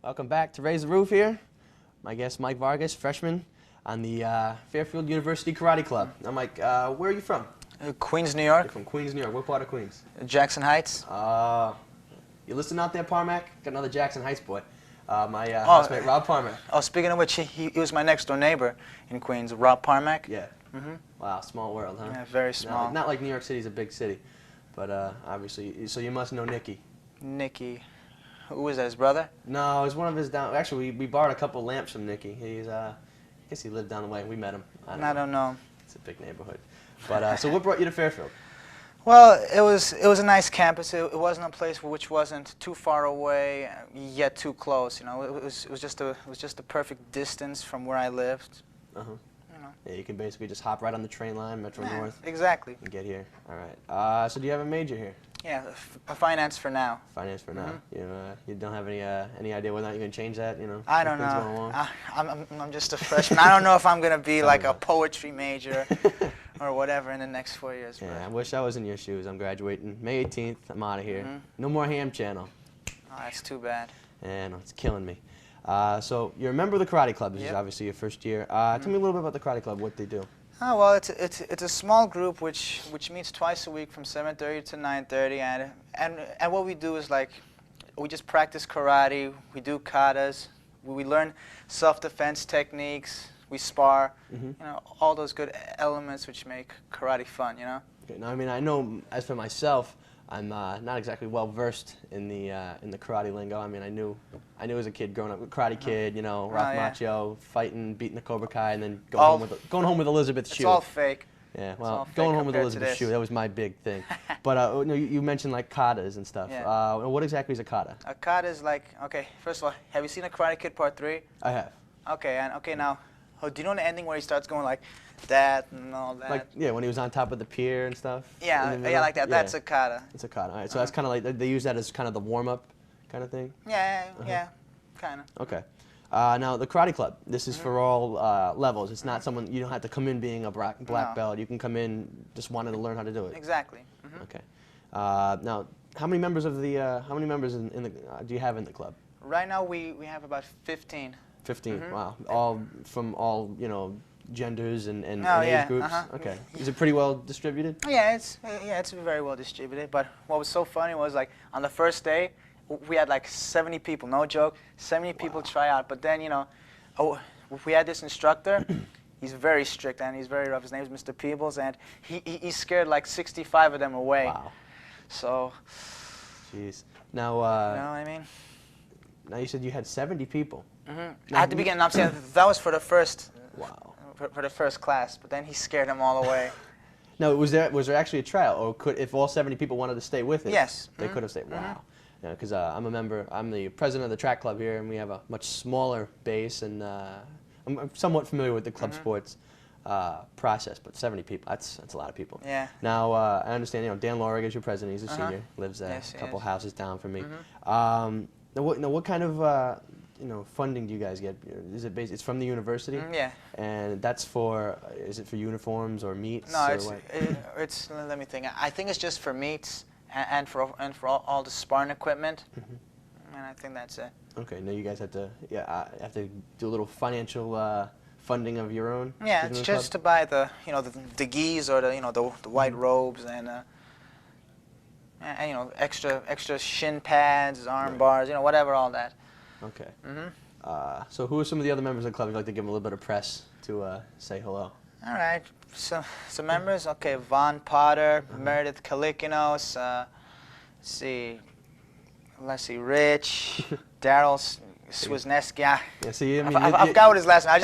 Welcome back to Raise the Roof here. My guest, Mike Vargas, freshman on the Fairfield University Karate Club. Now, Mike, where are you from? Queens, New York. You're from Queens, New York. What part of Queens? Jackson Heights. You listening out there, Parmack? Got another Jackson Heights boy. My housemate, Rob Parmack. Oh, speaking of which, he was my next door neighbor in Queens, Rob Parmack. Yeah. Wow, small world, huh? Yeah, very small. Not like New York City's a big city, but obviously, so you must know Nicky. Nicky. Who was that, his brother? No, it was one of his down. Actually, we borrowed a couple lamps from Nicky. He's, I guess he lived down the way. We met him. I don't know. It's a big neighborhood. But so, what brought you to Fairfield? Well, it was a nice campus. It wasn't a place which wasn't too far away, yet too close. You know, it was just the perfect distance from where I lived. Yeah, you can basically just hop right on the train line, Metro North. Exactly. And get here. All right. So do you have a major here? Yeah, finance for now. Finance for now. You don't have any idea whether or not you're gonna change that? You know. I don't know. I'm just a freshman. I don't know if I'm gonna be like a poetry major or whatever in the next 4 years. Yeah, I wish I was in your shoes. I'm graduating May 18th. I'm out of here. No more ham channel. Oh, that's too bad. Yeah, no, it's killing me. So you're a member of the Karate Club. This is obviously your first year. Tell me a little bit about the Karate Club, what they do. Oh, well, it's a small group which meets twice a week from 7:30 to 9:30, and what we do is like we just practice karate. We do katas. We learn self-defense techniques. We spar. You know, all those good elements which make karate fun. You know. Okay. Now, I mean, I know as for myself, I'm not exactly well versed in the karate lingo. I mean, I knew as a kid growing up, Karate Kid, you know, Ralph Macchio, fighting, beating the Cobra Kai, and then going home with Elizabeth's shoe. It's all fake. Yeah, well, going home with Elizabeth's shoe, that was my big thing. But you mentioned like katas and stuff. Yeah. What exactly is a kata? A kata is like, okay, first of all, have you seen a Karate Kid Part 3? I have. Okay, now, do you know the ending where he starts going like that and all that? Like, yeah, when he was on top of the pier and stuff? Yeah, like that. Yeah. That's a kata. It's a kata. All right, so that's kind of like, they use that as kind of the warm-up kind of thing? Yeah, kind of. Okay. Now, the Karate Club, this is for all levels. It's not someone, you don't have to come in being a black belt. You can come in just wanting to learn how to do it. Exactly. Okay. Now, how many members in the do you have in the club? Right now, we have about 15. 15. Wow. All from all, you know, genders and age groups. Okay. Is it pretty well distributed? Yeah, it's very well distributed. But what was so funny was like on the first day, we had like 70 people. No joke, 70 people try out. But then we had this instructor. He's very strict and he's very rough. His name is Mr. Peebles, and he scared like 65 of them away. Wow. So. Jeez. Now. You know what I mean? Now you said you had 70 people. At the beginning, I'm saying that was for the first. Wow. For the first class, but then he scared them all away. Now, was there actually a trial, or if all 70 people wanted to stay with it? Yes. They could have stayed. Wow. Yeah, because I'm a member. I'm the president of the track club here, and we have a much smaller base, and I'm somewhat familiar with the club sports process. But 70 people, that's a lot of people. Yeah. Now I understand. You know, Dan Lorig is your president. He's a senior. Lives a couple houses down from me. Now, what kind of funding do you guys get? Is it it's from the university? Yeah. And that's for, is it for uniforms or meets? No, or it's let me think. I think it's just for meets and for all the sparring equipment. And I think that's it. Okay. Now you guys have to do a little financial funding of your own. Yeah, it's just to buy the the gis or the white robes and extra shin pads, arm bars, whatever, all that. Okay. So who are some of the other members of the club? You'd like to give them a little bit of press to say hello. All right. So members, okay, Von Potter, Meredith Kalikinos, let's see, Rich, Daryl Swizneski. Yeah, see, I mean, I forgot what his last name.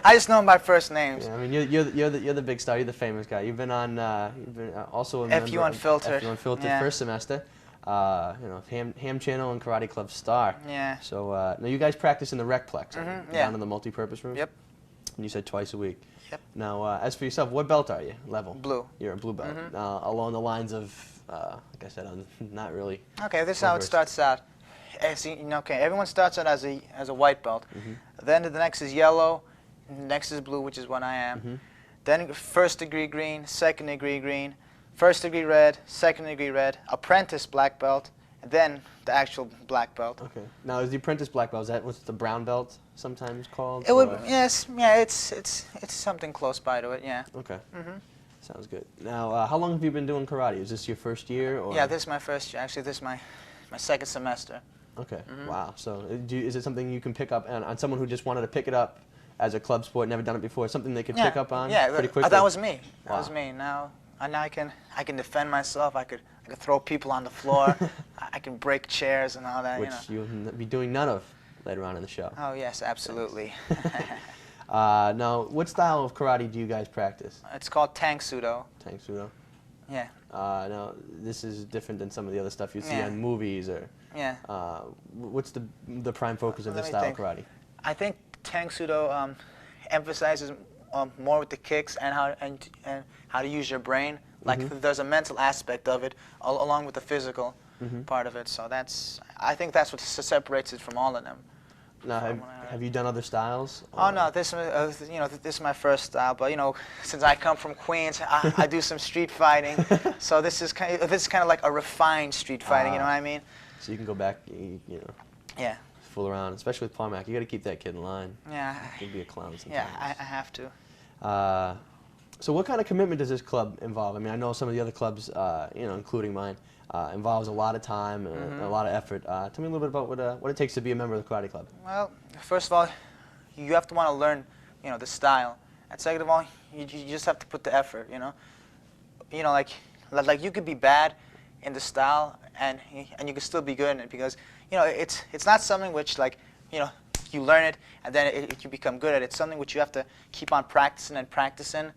I just know him by first names. Yeah, I mean, you're the big star. You're the famous guy. You've been on. You've been also a member FU Unfiltered. FU Unfiltered first semester. Ham Channel and Karate Club star. Yeah. So now you guys practice in the Recplex, down in the multi-purpose room. Yep. And you said twice a week. Yep. Now, as for yourself, what belt are you? Level? Blue. You're a blue belt. Along the lines of, like I said, I'm not really. Okay, this is how it starts out. Okay, everyone starts out as a white belt. Then the next is yellow, next is blue, which is what I am. Then first degree green, second degree green, first degree red, second degree red, apprentice black belt, and then the actual black belt. Okay. Now, is the apprentice black belt, is that what's the brown belt sometimes called? It would, or- yes, yeah, it's something close by to it, yeah. Okay. hmm Sounds good. Now, how long have you been doing karate? Is this your first year? Or? Yeah, this is my first year. Actually, this is my second semester. Okay. Wow. So, is it something you can pick up on someone who just wanted to pick it up as a club sport, never done it before? Something they could pick up on pretty quickly? That was me. That Wow. was me. Now I can defend myself. I could throw people on the floor. I can break chairs and all that. Which you know. you'll be doing none of later on in the show. Oh yes, absolutely. Now, what style of karate do you guys practice? It's called Tang Sudo. Tang Sudo? Yeah. Now, this is different than some of the other stuff you see Yeah. on movies, or Yeah. what's the prime focus of Let this me style think. of karate? I think Tang Sudo emphasizes more with the kicks and how to use your brain. Like there's a mental aspect of it along with the physical part of it. So I think that's what separates it from all of them. Now, have you done other styles? Oh no, this is my first style. But since I come from Queens, I do some street fighting. So this is kind of like a refined street fighting. You know what I mean? So you can go back, Yeah. fool around, especially with Parmac. You got to keep that kid in line. Yeah. He'd be a clown sometimes. Yeah, I have to. So what kind of commitment does this club involve? I mean, I know some of the other clubs, including mine, involves a lot of time and a lot of effort. Tell me a little bit about what it takes to be a member of the karate club. Well, first of all, you have to want to learn, the style. And second of all, you just have to put the effort. Like you could be bad in the style and you could still be good in it because it's not something which you learn it and then you become good at it. It's something which you have to keep on practicing and practicing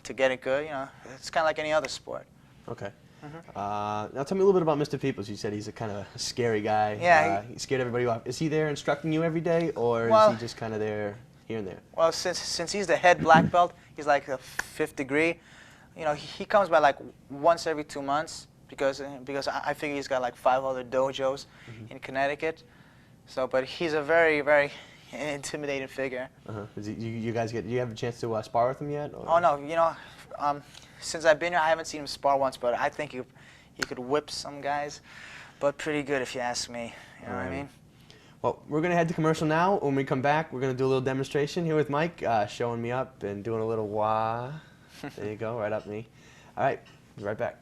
to get it good. It's kind of like any other sport. Okay. Now tell me a little bit about Mr. Peoples. You said he's a kind of a scary guy. Yeah. He scared everybody off. Is he there instructing you every day, or Well, is he just kind of there here and there? Well, since he's the head black belt, he's like a fifth degree. He comes by like once every 2 months because I figure he's got like 5 other dojos in Connecticut. So, but he's a very, very intimidating figure. You guys do you have a chance to spar with him yet? Or? Oh no, since I've been here, I haven't seen him spar once, but I think he could whip some guys, but pretty good if you ask me. You know what I mean? Well, we're going to head to commercial now. When we come back, we're going to do a little demonstration here with Mike, showing me up and doing a little wah. There you go, right up me. All right, be right back.